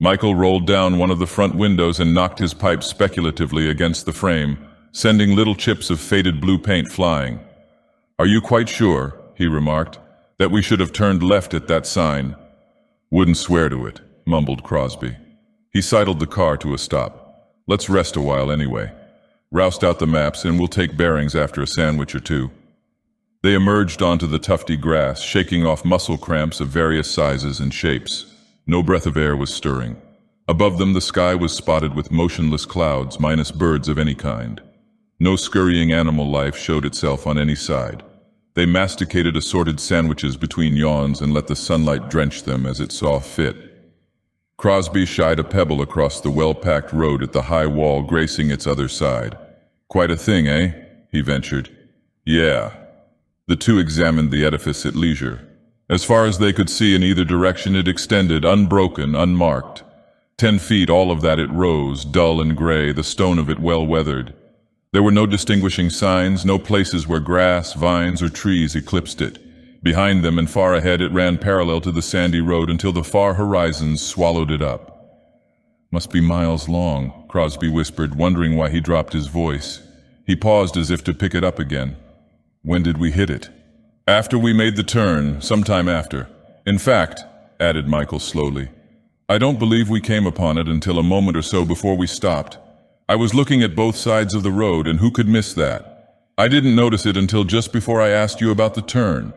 Michael rolled down one of the front windows and knocked his pipe speculatively against the frame, sending little chips of faded blue paint flying. "Are you quite sure," he remarked, "that we should have turned left at that sign?" "Wouldn't swear to it," mumbled Crosby. He sidled the car to a stop. "Let's rest a while anyway. Roust out the maps and we'll take bearings after a sandwich or two." They emerged onto the tufty grass, shaking off muscle cramps of various sizes and shapes. No breath of air was stirring. Above them the sky was spotted with motionless clouds, minus birds of any kind. No scurrying animal life showed itself on any side. They masticated assorted sandwiches between yawns and let the sunlight drench them as it saw fit. Crosby shied a pebble across the well-packed road at the high wall gracing its other side. "Quite a thing, eh?" he ventured. "Yeah." The two examined the edifice at leisure. As far as they could see in either direction it extended, unbroken, unmarked. 10 feet, all of that it rose, dull and gray, the stone of it well weathered. There were no distinguishing signs, no places where grass, vines, or trees eclipsed it. Behind them and far ahead it ran parallel to the sandy road until the far horizons swallowed it up. "Must be miles long," Crosby whispered, wondering why he dropped his voice. He paused as if to pick it up again. "When did we hit it?" "After we made the turn, sometime after. In fact," added Michael slowly, "I don't believe we came upon it until a moment or so before we stopped. I was looking at both sides of the road, and who could miss that? I didn't notice it until just before I asked you about the turn."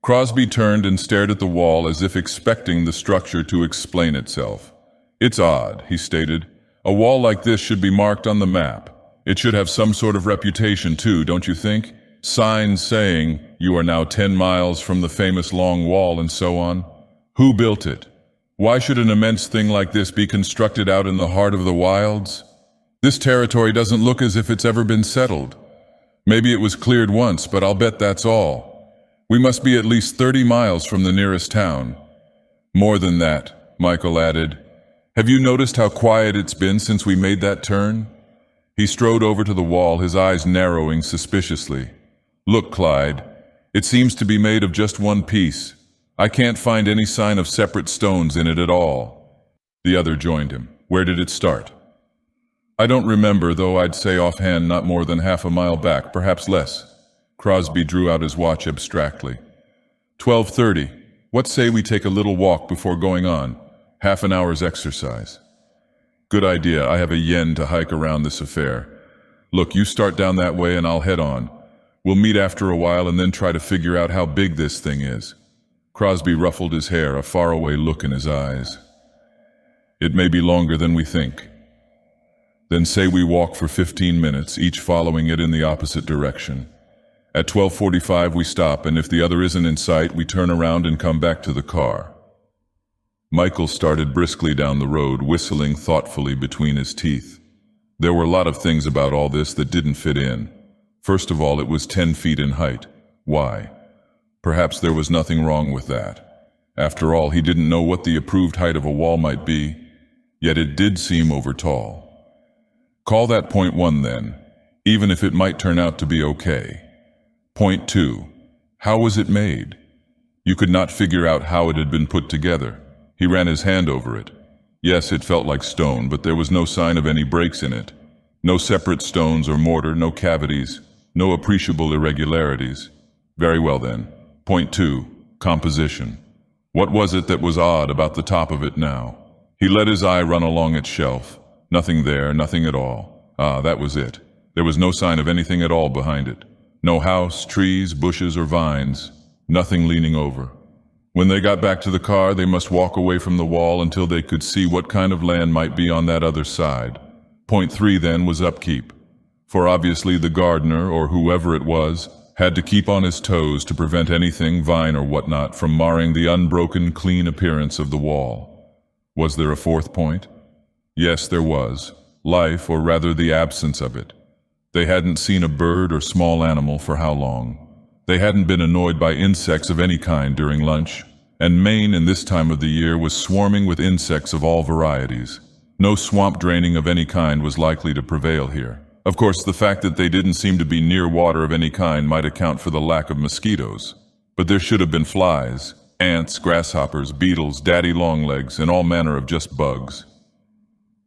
Crosby turned and stared at the wall as if expecting the structure to explain itself. "It's odd," he stated. "A wall like this should be marked on the map. It should have some sort of reputation too, don't you think? Signs saying, 'You are now 10 miles from the famous Long Wall,' and so on. Who built it? Why should an immense thing like this be constructed out in the heart of the wilds? This territory doesn't look as if it's ever been settled. Maybe it was cleared once, but I'll bet that's all. We must be at least 30 miles from the nearest town." "More than that," Michael added. "Have you noticed how quiet it's been since we made that turn?" He strode over to the wall, his eyes narrowing suspiciously. "Look, Clyde, it seems to be made of just one piece. I can't find any sign of separate stones in it at all." The other joined him. "Where did it start?" "I don't remember, though I'd say offhand not more than half a mile back, perhaps less." Crosby drew out his watch abstractly. 12:30. What say we take a little walk before going on? Half an hour's exercise." "Good idea. I have a yen to hike around this affair. Look, you start down that way and I'll head on. We'll meet after a while and then try to figure out how big this thing is." Crosby ruffled his hair, a faraway look in his eyes. "It may be longer than we think." "Then say we walk for 15 minutes, each following it in the opposite direction. At 12:45 we stop, and if the other isn't in sight, we turn around and come back to the car." Michael started briskly down the road, whistling thoughtfully between his teeth. There were a lot of things about all this that didn't fit in. First of all, it was 10 feet in height. Why? Perhaps there was nothing wrong with that. After all, he didn't know what the approved height of a wall might be, yet it did seem over tall. Call that point 1 then, even if it might turn out to be okay. Point 2. How was it made? You could not figure out how it had been put together. He ran his hand over it. Yes, it felt like stone, but there was no sign of any breaks in it. No separate stones or mortar, no cavities, no appreciable irregularities. Very well then. Point 2. Composition. What was it that was odd about the top of it now? He let his eye run along its shelf. Nothing there, nothing at all. Ah, that was it. There was no sign of anything at all behind it. No house, trees, bushes, or vines. Nothing leaning over. When they got back to the car, they must walk away from the wall until they could see what kind of land might be on that other side. Point 3 then was upkeep. For obviously the gardener, or whoever it was, had to keep on his toes to prevent anything, vine or whatnot, from marring the unbroken, clean appearance of the wall. Was there a 4th point? Yes, there was. Life, or rather the absence of it. They hadn't seen a bird or small animal for how long? They hadn't been annoyed by insects of any kind during lunch, and Maine in this time of the year was swarming with insects of all varieties. No swamp draining of any kind was likely to prevail here. Of course, the fact that they didn't seem to be near water of any kind might account for the lack of mosquitoes. But there should have been flies, ants, grasshoppers, beetles, daddy longlegs, and all manner of just bugs.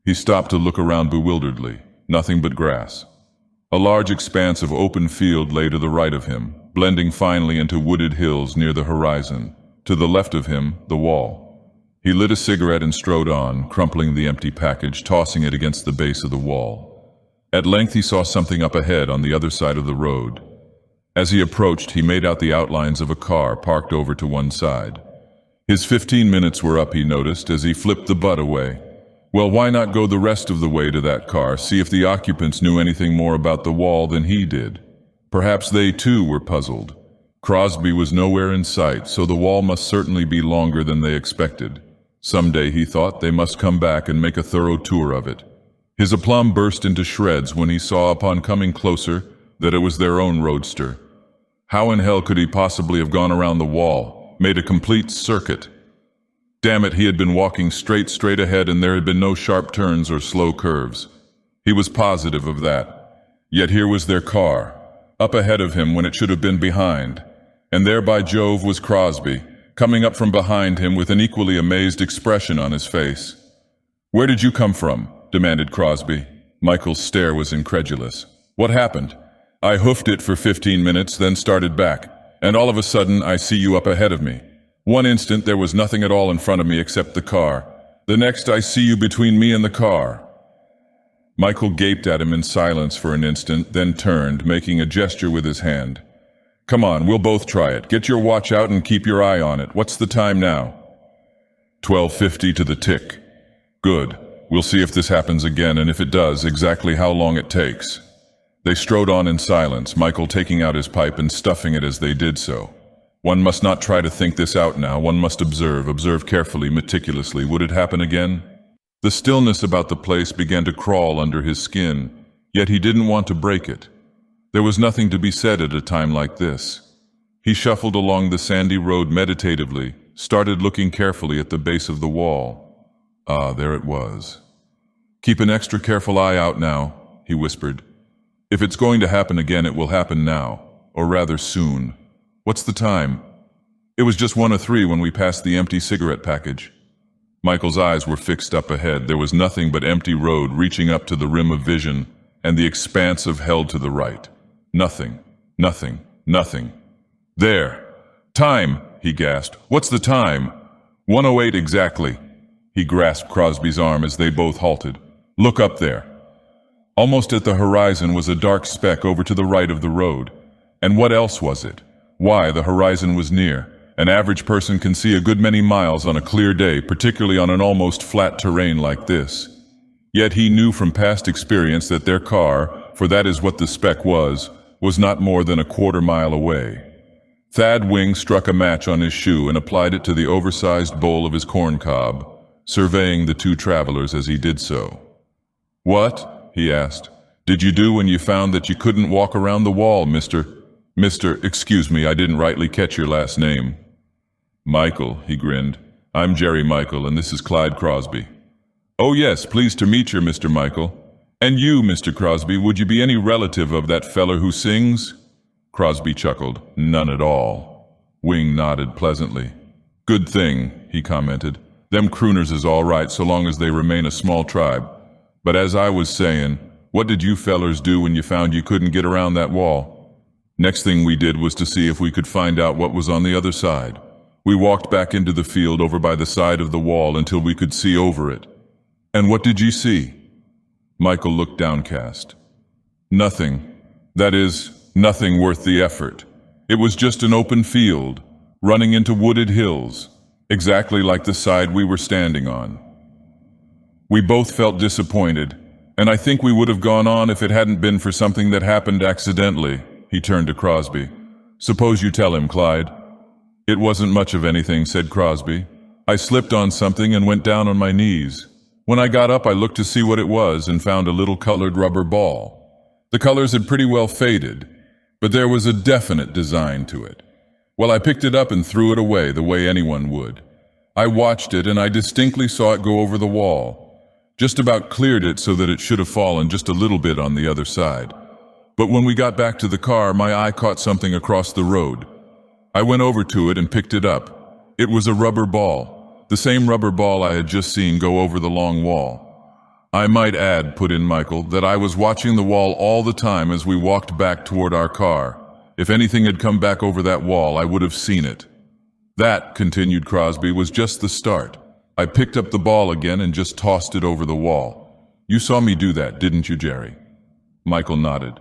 He stopped to look around bewilderedly. Nothing but grass. A large expanse of open field lay to the right of him, blending finely into wooded hills near the horizon. To the left of him, the wall. He lit a cigarette and strode on, crumpling the empty package, tossing it against the base of the wall. At length he saw something up ahead on the other side of the road. As he approached, he made out the outlines of a car parked over to one side. His 15 minutes were up, he noticed, as he flipped the butt away. Well, why not go the rest of the way to that car, see if the occupants knew anything more about the wall than he did? Perhaps they too were puzzled. Crosby was nowhere in sight, so the wall must certainly be longer than they expected. Someday, he thought, they must come back and make a thorough tour of it. His aplomb burst into shreds when he saw, upon coming closer, that it was their own roadster. How in hell could he possibly have gone around the wall, made a complete circuit? Damn it, he had been walking straight ahead, and there had been no sharp turns or slow curves. He was positive of that. Yet here was their car, up ahead of him when it should have been behind. And there, by Jove, was Crosby, coming up from behind him with an equally amazed expression on his face. "Where did you come from?" demanded Crosby. Michael's stare was incredulous. "What happened?" "I hoofed it for 15 minutes, then started back, and all of a sudden I see you up ahead of me. One instant there was nothing at all in front of me except the car. The next I see you between me and the car." Michael gaped at him in silence for an instant, then turned, making a gesture with his hand. "Come on, we'll both try it. Get your watch out and keep your eye on it. What's the time now?" 12:50 to the tick. "Good. We'll see if this happens again, and if it does, exactly how long it takes." They strode on in silence, Michael taking out his pipe and stuffing it as they did so. One must not try to think this out now. One must observe carefully, meticulously. Would it happen again? The stillness about the place began to crawl under his skin, yet he didn't want to break it. There was nothing to be said at a time like this. He shuffled along the sandy road meditatively, started looking carefully at the base of the wall. Ah, there it was. "Keep an extra careful eye out now," he whispered. "If it's going to happen again, it will happen now, or rather soon. What's the time?" "It was just 1:03 when we passed the empty cigarette package." Michael's eyes were fixed up ahead. There was nothing but empty road reaching up to the rim of vision, and the expanse of hell to the right. Nothing, nothing, nothing. "There! Time!" he gasped. "What's the time?" 1:08 exactly. He grasped Crosby's arm as they both halted. "Look up there." Almost at the horizon was a dark speck over to the right of the road. And what else was it? Why, the horizon was near. An average person can see a good many miles on a clear day, particularly on an almost flat terrain like this. Yet he knew from past experience that their car, for that is what the speck was not more than a quarter-mile away. Thad Wing struck a match on his shoe and applied it to the oversized bowl of his corn cob, surveying the two travelers as he did so. "What," he asked, "did you do when you found that you couldn't walk around the wall, Mr. Excuse me, I didn't rightly catch your last name." "Michael," he grinned. "I'm Jerry Michael, and this is Clyde Crosby." "Oh yes, pleased to meet you, Mr. Michael. And you, Mr. Crosby, would you be any relative of that feller who sings?" Crosby chuckled. "None at all." Wing nodded pleasantly. "Good thing," he commented. "Them crooners is all right so long as they remain a small tribe. But as I was saying, what did you fellers do when you found you couldn't get around that wall?" "Next thing we did was to see if we could find out what was on the other side. We walked back into the field over by the side of the wall until we could see over it." "And what did you see?" Michael looked downcast. "Nothing. That is, nothing worth the effort. It was just an open field, running into wooded hills, exactly like the side we were standing on." We both felt disappointed, and I think we would have gone on if it hadn't been for something that happened accidentally. He turned to Crosby. "Suppose you tell him, Clyde." "It wasn't much of anything," said Crosby. "I slipped on something and went down on my knees. When I got up, I looked to see what it was and found a little colored rubber ball. The colors had pretty well faded, but there was a definite design to it. Well, I picked it up and threw it away the way anyone would. I watched it and I distinctly saw it go over the wall. Just about cleared it so that it should have fallen just a little bit on the other side. But when we got back to the car, my eye caught something across the road. I went over to it and picked it up. It was a rubber ball, the same rubber ball I had just seen go over the long wall. I might add, put in Michael, that I was watching the wall all the time as we walked back toward our car. If anything had come back over that wall, I would have seen it. That, continued Crosby, was just the start. I picked up the ball again and just tossed it over the wall. You saw me do that, didn't you, Jerry? Michael nodded.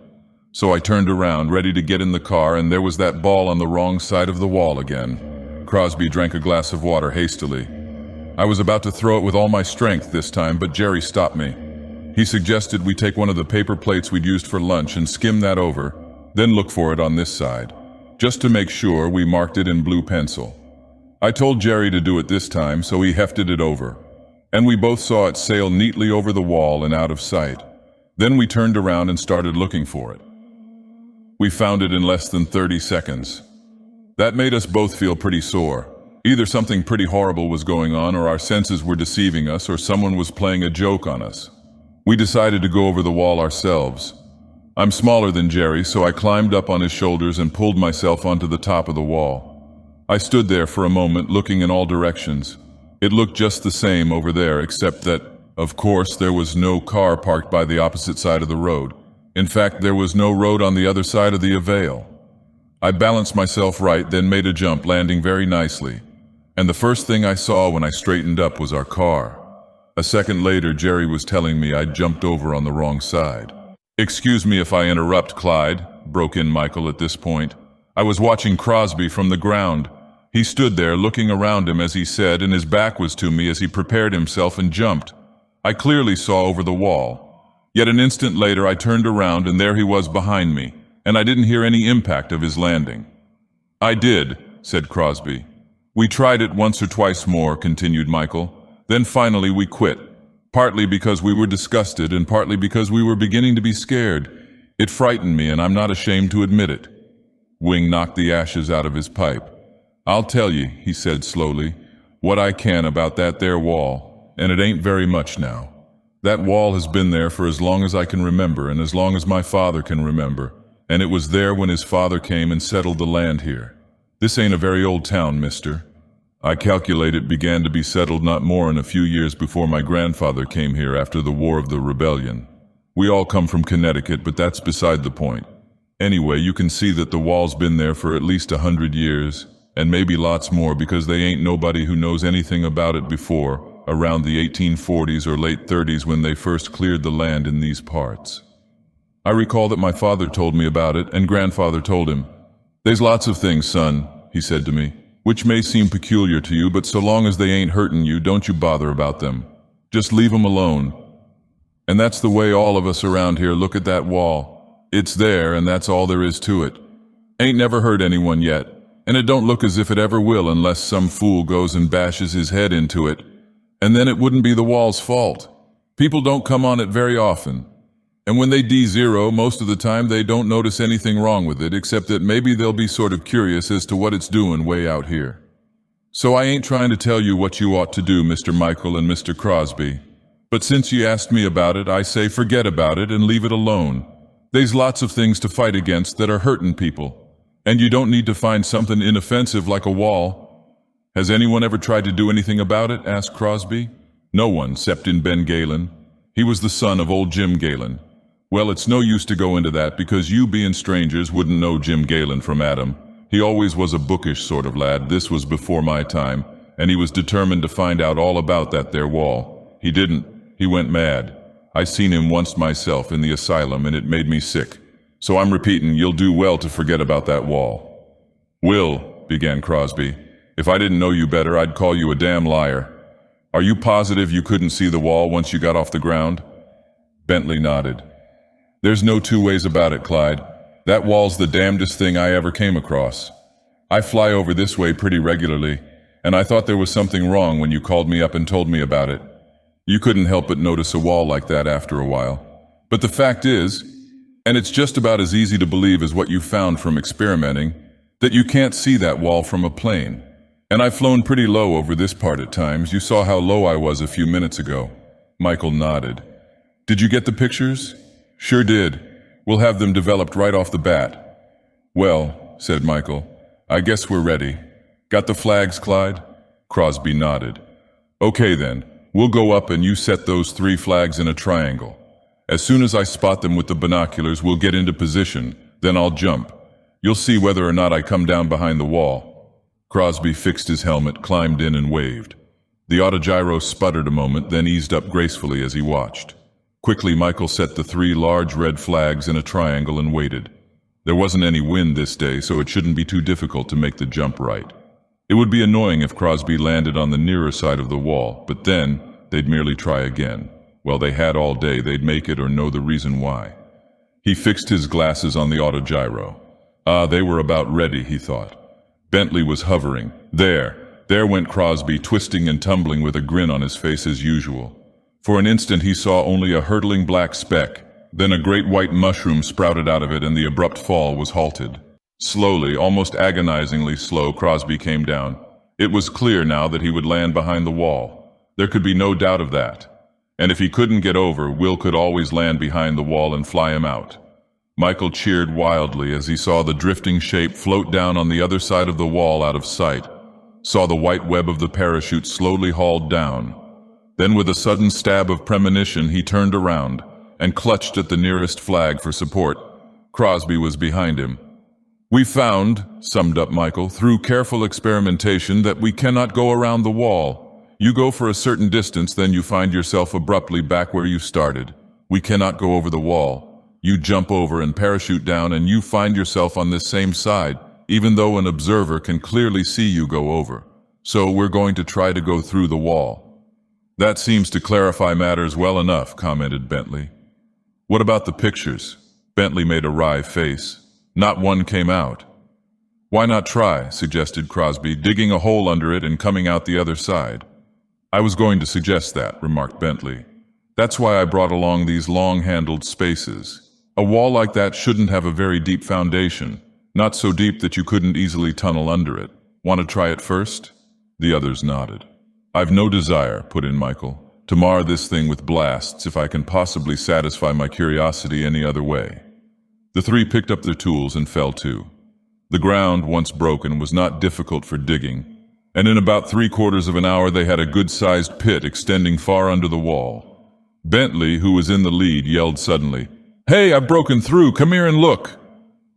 So I turned around, ready to get in the car, and there was that ball on the wrong side of the wall again. Crosby drank a glass of water hastily. I was about to throw it with all my strength this time, but Jerry stopped me. He suggested we take one of the paper plates we'd used for lunch and skim that over, then look for it on this side. Just to make sure, we marked it in blue pencil. I told Jerry to do it this time, so he hefted it over, and we both saw it sail neatly over the wall and out of sight. Then we turned around and started looking for it. We found it in less than 30 seconds. That made us both feel pretty sore. Either something pretty horrible was going on, or our senses were deceiving us, or someone was playing a joke on us. We decided to go over the wall ourselves. I'm smaller than Jerry, so I climbed up on his shoulders and pulled myself onto the top of the wall. I stood there for a moment, looking in all directions. It looked just the same over there, except that, of course, there was no car parked by the opposite side of the road. In fact, there was no road on the other side of the Avail. I balanced myself right, then made a jump, landing very nicely. And the first thing I saw when I straightened up was our car. A second later, Jerry was telling me I'd jumped over on the wrong side. "Excuse me if I interrupt, Clyde," broke in Michael at this point. "I was watching Crosby from the ground. He stood there looking around him as he said, and his back was to me as he prepared himself and jumped. I clearly saw over the wall. Yet an instant later I turned around and there he was behind me, and I didn't hear any impact of his landing." "I did," said Crosby. "We tried it once or twice more," continued Michael. "Then finally we quit. Partly because we were disgusted and partly because we were beginning to be scared. It frightened me, and I'm not ashamed to admit it." Wing knocked the ashes out of his pipe. "I'll tell you," he said slowly, "what I can about that there wall, and it ain't very much now. That wall has been there for as long as I can remember, and as long as my father can remember, and it was there when his father came and settled the land here. This ain't a very old town, mister. I calculate it began to be settled not more than a few years before my grandfather came here after the War of the Rebellion. We all come from Connecticut, but that's beside the point. Anyway, you can see that the wall's been there for at least 100 years, and maybe lots more, because they ain't nobody who knows anything about it before, around the 1840s or late 30s when they first cleared the land in these parts. I recall that my father told me about it, and grandfather told him. 'There's lots of things, son,' he said to me, 'which may seem peculiar to you, but so long as they ain't hurting you, don't you bother about them. Just leave 'em alone.' And that's the way all of us around here look at that wall. It's there, and that's all there is to it. Ain't never hurt anyone yet, and it don't look as if it ever will unless some fool goes and bashes his head into it. And then it wouldn't be the wall's fault. People don't come on it very often. And when they D0, most of the time they don't notice anything wrong with it, except that maybe they'll be sort of curious as to what it's doing way out here. So I ain't trying to tell you what you ought to do, Mr. Michael and Mr. Crosby. But since you asked me about it, I say forget about it and leave it alone. There's lots of things to fight against that are hurting people. And you don't need to find something inoffensive like a wall." "Has anyone ever tried to do anything about it?" asked Crosby. "No one, except in Ben Galen. He was the son of old Jim Galen. Well, it's no use to go into that, because you being strangers wouldn't know Jim Galen from Adam. He always was a bookish sort of lad. This was before my time, and he was determined to find out all about that there wall. He didn't. He went mad. I seen him once myself in the asylum, and it made me sick. So I'm repeating, you'll do well to forget about that wall." "Will," began Crosby, "if I didn't know you better, I'd call you a damn liar. Are you positive you couldn't see the wall once you got off the ground?" Bentley nodded. "There's no two ways about it, Clyde. That wall's the damnedest thing I ever came across. I fly over this way pretty regularly, and I thought there was something wrong when you called me up and told me about it. You couldn't help but notice a wall like that after a while. But the fact is, and it's just about as easy to believe as what you found from experimenting, that you can't see that wall from a plane. And I've flown pretty low over this part at times. You saw how low I was a few minutes ago." Michael nodded. "Did you get the pictures?" "Sure did. We'll have them developed right off the bat." "Well," said Michael, "I guess we're ready. Got the flags, Clyde? Crosby nodded. Okay then, we'll go up and you set those 3 flags in a triangle. As soon as I spot them with the binoculars, we'll get into position, then I'll jump. You'll see whether or not I come down behind the wall. Crosby fixed his helmet, climbed in and waved. The autogyro sputtered a moment, then eased up gracefully as he watched. Quickly, Michael set the 3 large red flags in a triangle and waited. There wasn't any wind this day, so it shouldn't be too difficult to make the jump right. It would be annoying if Crosby landed on the nearer side of the wall, but then they'd merely try again. Well, they had all day, they'd make it or know the reason why. He fixed his glasses on the autogyro. They were about ready, he thought. Bentley was hovering. There went Crosby, twisting and tumbling with a grin on his face as usual. For an instant he saw only a hurtling black speck, then a great white mushroom sprouted out of it and the abrupt fall was halted. Slowly, almost agonizingly slow, Crosby came down. It was clear now that he would land behind the wall. There could be no doubt of that. And if he couldn't get over, Will could always land behind the wall and fly him out. Michael cheered wildly as he saw the drifting shape float down on the other side of the wall out of sight, saw the white web of the parachute slowly hauled down. Then with a sudden stab of premonition, he turned around and clutched at the nearest flag for support. Crosby was behind him. We found, summed up Michael, through careful experimentation that we cannot go around the wall. You go for a certain distance, then you find yourself abruptly back where you started. We cannot go over the wall. You jump over and parachute down and you find yourself on this same side, even though an observer can clearly see you go over. So we're going to try to go through the wall. That seems to clarify matters well enough, commented Bentley. What about the pictures? Bentley made a wry face. Not one came out. Why not try, suggested Crosby, digging a hole under it and coming out the other side. I was going to suggest that, remarked Bentley. That's why I brought along these long-handled spaces. A wall like that shouldn't have a very deep foundation, not so deep that you couldn't easily tunnel under it. Want to try it first? The others nodded. I've no desire, put in Michael, to mar this thing with blasts if I can possibly satisfy my curiosity any other way. The 3 picked up their tools and fell to. The ground, once broken, was not difficult for digging, and in about 3/4 of an hour they had a good-sized pit extending far under the wall. Bentley, who was in the lead, yelled suddenly, "Hey, I've broken through! Come here and look!"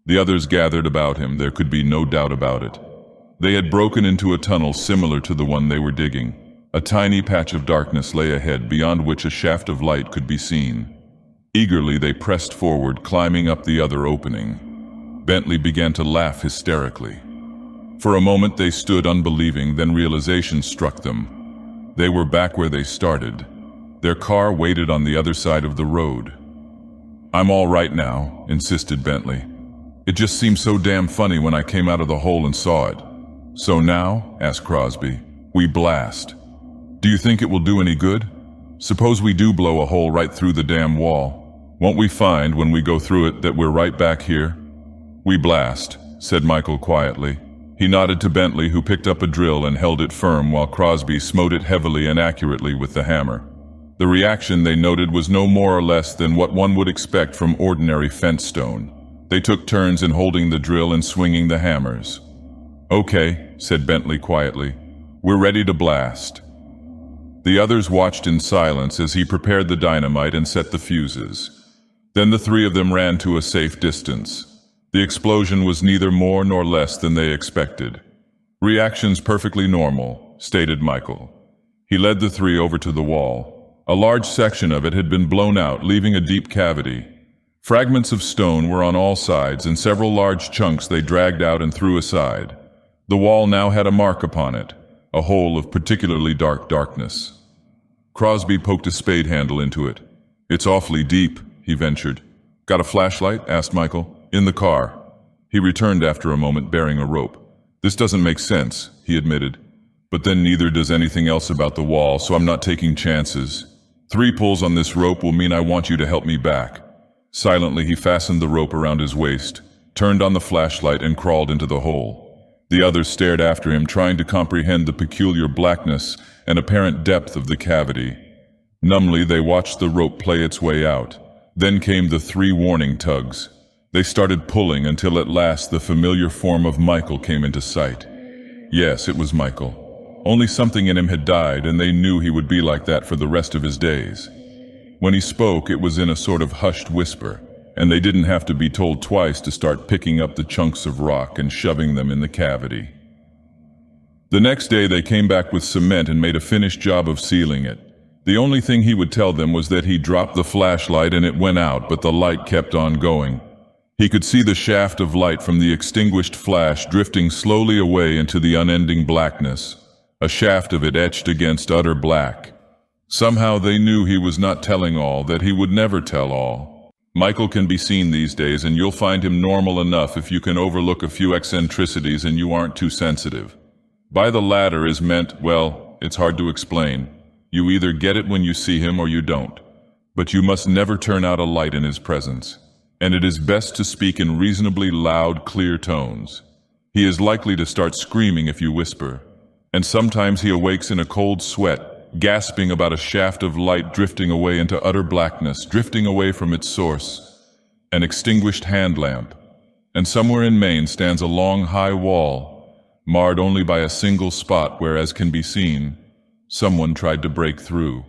The others gathered about him. There could be no doubt about it. They had broken into a tunnel similar to the one they were digging. A tiny patch of darkness lay ahead, beyond which a shaft of light could be seen. Eagerly they pressed forward, climbing up the other opening. Bentley began to laugh hysterically. For a moment they stood unbelieving, then realization struck them. They were back where they started. Their car waited on the other side of the road. I'm all right now, insisted Bentley. It just seemed so damn funny when I came out of the hole and saw it. So now, asked Crosby, we blast. Do you think it will do any good? Suppose we do blow a hole right through the damn wall. Won't we find, when we go through it, that we're right back here? We blast, said Michael quietly. He nodded to Bentley, who picked up a drill and held it firm while Crosby smote it heavily and accurately with the hammer. The reaction, they noted, was no more or less than what one would expect from ordinary fence stone. They took turns in holding the drill and swinging the hammers. Okay, said Bentley quietly. We're ready to blast. The others watched in silence as he prepared the dynamite and set the fuses. Then the 3 of them ran to a safe distance. The explosion was neither more nor less than they expected. Reactions perfectly normal, stated Michael. He led the 3 over to the wall. A large section of it had been blown out, leaving a deep cavity. Fragments of stone were on all sides, and several large chunks they dragged out and threw aside. The wall now had a mark upon it, a hole of particularly dark darkness. Crosby poked a spade handle into it. It's awfully deep, he ventured. Got a flashlight? Asked Michael. In the car. He returned after a moment bearing a rope. This doesn't make sense, he admitted. But then neither does anything else about the wall, so I'm not taking chances. 3 pulls on this rope will mean I want you to help me back. Silently he fastened the rope around his waist, turned on the flashlight and crawled into the hole. The others stared after him, trying to comprehend the peculiar blackness and apparent depth of the cavity. Numbly they watched the rope play its way out. Then came the 3 warning tugs. They started pulling until at last the familiar form of Michael came into sight. Yes, it was Michael. Only something in him had died, and they knew he would be like that for the rest of his days. When he spoke, it was in a sort of hushed whisper, and they didn't have to be told twice to start picking up the chunks of rock and shoving them in the cavity. The next day they came back with cement and made a finished job of sealing it. The only thing he would tell them was that he dropped the flashlight and it went out, but the light kept on going. He could see the shaft of light from the extinguished flash drifting slowly away into the unending blackness, a shaft of it etched against utter black. Somehow they knew he was not telling all, that he would never tell all. Michael can be seen these days, and you'll find him normal enough if you can overlook a few eccentricities and you aren't too sensitive. By the latter is meant, well, it's hard to explain. You either get it when you see him or you don't. But you must never turn out a light in his presence. And it is best to speak in reasonably loud, clear tones. He is likely to start screaming if you whisper. And sometimes he awakes in a cold sweat, gasping about a shaft of light drifting away into utter blackness, drifting away from its source. An extinguished hand lamp. And somewhere in Maine stands a long, high wall, marred only by a single spot where, as can be seen, someone tried to break through.